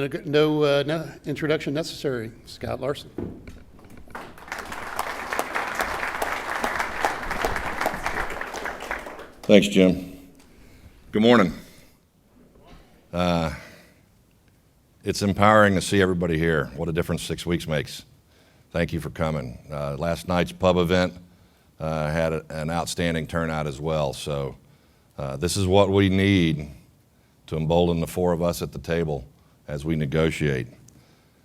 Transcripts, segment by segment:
No introduction necessary. Scott Larsen. Thanks, Jim. Good morning. It's empowering to see everybody here. What a difference 6 weeks makes. Thank you for coming. Last night's pub event had an outstanding turnout as well. So this is what we need to embolden the four of us at the table as we negotiate.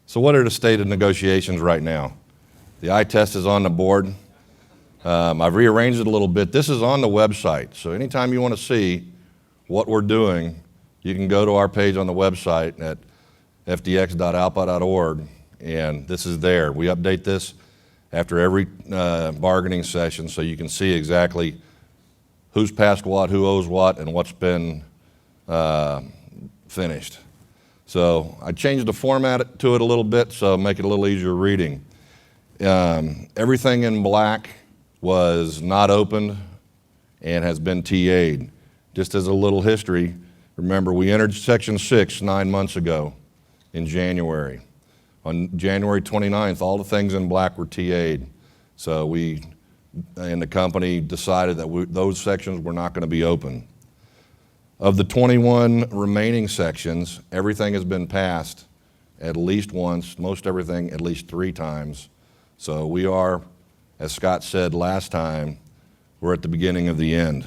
So what are the state of negotiations right now? The eye test is on the board. I've rearranged it a little bit. This is on the website. So anytime you want to see what we're doing, you can go to our page on the website at fdx.alpa.org, and this is there. We update this after every bargaining session so you can see exactly who's passed what, who owes what, and what's been finished. So I changed the format to it a little bit so make it a little easier reading. Everything in black was not opened and has been TA'd. Just as a little history, remember we entered Section 6 9 months ago in January. On January 29th, all the things in black were TA'd. So we and the company decided that those sections were not going to be open. Of the 21 remaining sections, everything has been passed at least once, most everything at least 3 times. So we are, as Scott said last time, we're at the beginning of the end.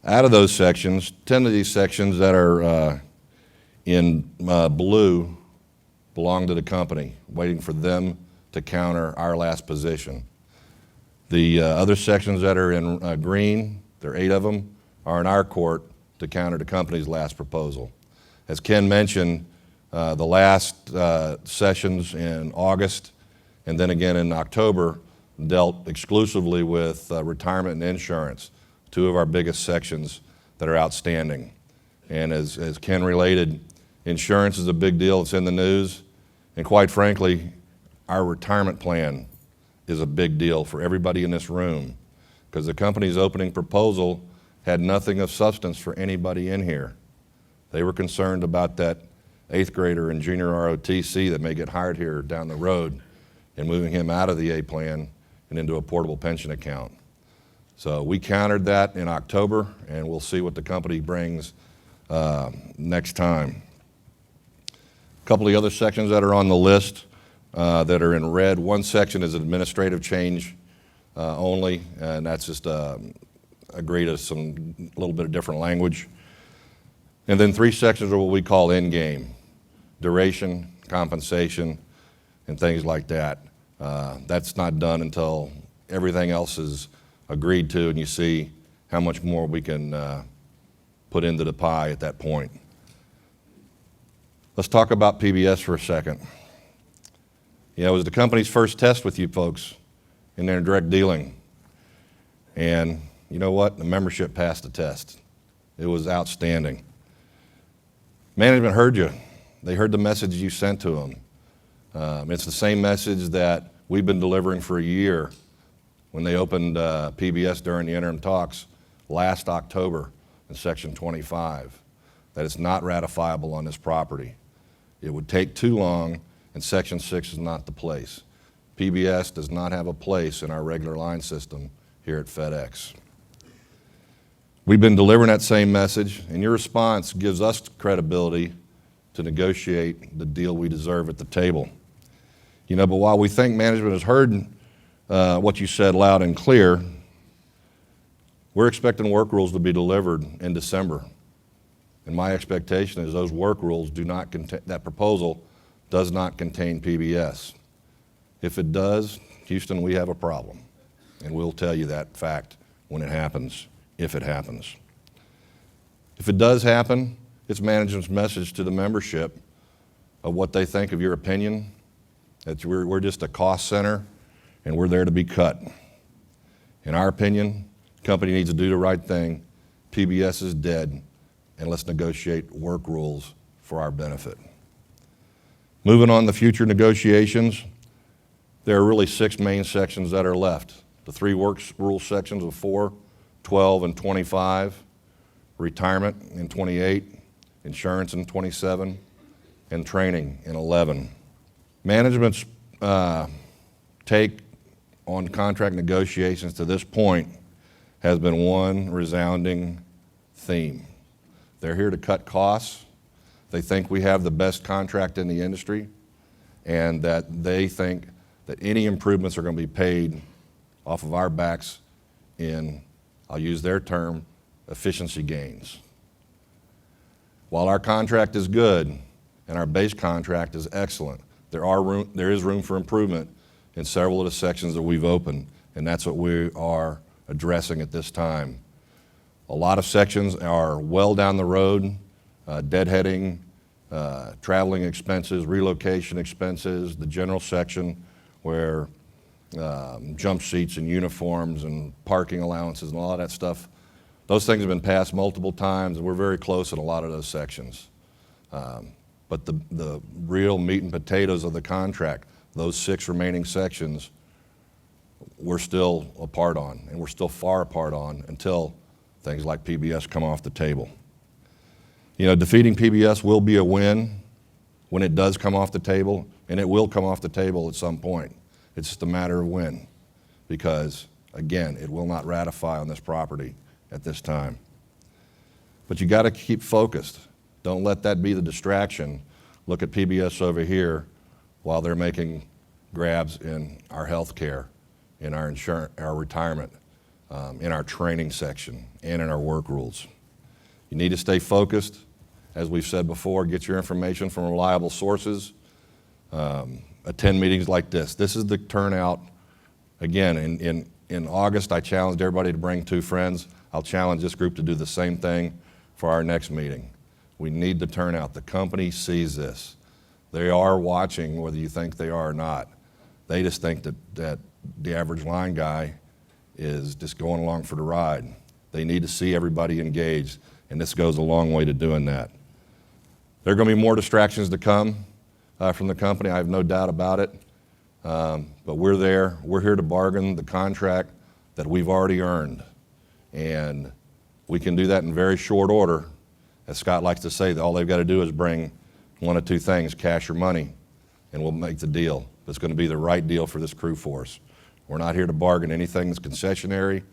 Out of those sections, 10 of these sections that are in blue belong to the company, waiting for them to counter our last position. The other sections that are in green, there are 8 of them, are in our court to counter the company's last proposal. As Ken mentioned, the last sessions in August and then again in October dealt exclusively with retirement and insurance, 2 of our biggest sections that are outstanding. And as Ken related, insurance is a big deal. It's in the news. And quite frankly, our retirement plan is a big deal for everybody in this room because the company's opening proposal had nothing of substance for anybody in here. They were concerned about that 8th grader in junior ROTC that may get hired here down the road and moving him out of the A plan and into a portable pension account. So we countered that in October, and we'll see what the company brings next time. A couple of the other sections that are on the list that are in red. One section is administrative change only, and that's just agree to some little bit of different language. And then 3 sections are what we call endgame, duration, compensation, and things like that. That's not done until everything else is agreed to and you see how much more we can put into the pie at that point. Let's talk about PBS for a second. You know, it was the company's first test with you folks in their direct dealing. And you know what? The membership passed the test. It was outstanding. Management heard you. They heard the message you sent to them. It's the same message that we've been delivering for a year when they opened PBS during the interim talks last October in Section 25, that it's not ratifiable on this property. It would take too long, and Section 6 is not the place. PBS does not have a place in our regular line system here at FedEx. We've been delivering that same message, and your response gives us credibility to negotiate the deal we deserve at the table. You know, but while we think management has heard what you said loud and clear, we're expecting work rules to be delivered in December. And my expectation is those work rules do not contain, that proposal does not contain PBS. If it does, Houston, we have a problem. And we'll tell you that fact when it happens, if it happens. If it does happen, it's management's message to the membership of what they think of your opinion, that we're just a cost center and we're there to be cut. In our opinion, the company needs to do the right thing. PBS is dead, and let's negotiate work rules for our benefit. Moving on to future negotiations, there are really 6 main sections that are left. The 3 work rule sections of 4, 12, and 25, retirement in 28, insurance in 27, and training in 11. Management's take on contract negotiations to this point has been one resounding theme. They're here to cut costs. They think we have the best contract in the industry, and that they think that any improvements are going to be paid off of our backs in, I'll use their term, efficiency gains. While our contract is good and our base contract is excellent, there is room for improvement in several of the sections that we've opened, and that's what we are addressing at this time. A lot of sections are well down the road, deadheading, traveling expenses, relocation expenses, the general section where jump seats and uniforms and parking allowances and all of that stuff, those things have been passed multiple times, and we're very close in a lot of those sections. But the real meat and potatoes of the contract, those 6 remaining sections, we're still apart on, and we're still far apart on until things like PBS come off the table. You know, defeating PBS will be a win when it does come off the table, and it will come off the table at some point. It's just a matter of when, because, again, it will not ratify on this property at this time. But you got to keep focused. Don't let that be the distraction. Look at PBS over here while they're making grabs in our health care, in our insurance, our retirement, in our training section, and in our work rules. You need to stay focused. As we've said before, get your information from reliable sources. Attend meetings like this. This is the turnout. Again, in August, I challenged everybody to bring 2 friends. I'll challenge this group to do the same thing for our next meeting. We need the turnout. The company sees this. They are watching, whether you think they are or not. They just think that the average line guy is just going along for the ride. They need to see everybody engaged, and this goes a long way to doing that. There are going to be more distractions to come from the company, I have no doubt about it. But we're there. We're here to bargain the contract that we've already earned. And we can do that in very short order. As Scott likes to say, all they've got to do is bring 1 of 2 things, cash or money, and we'll make the deal. It's going to be the right deal for this crew force. We're not here to bargain anything that's concessionary.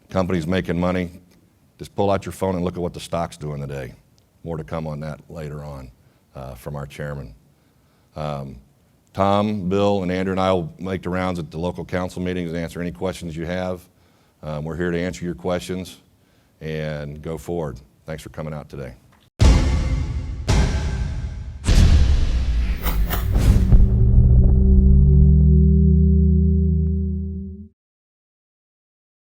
Company's making money. Just pull out your phone and look at what the stock's doing today. More to come on that later on from our chairman. Tom, Bill, and Andrew and I will make the rounds at the local council meetings and answer any questions you have. We're here to answer your questions and go forward. Thanks for coming out today.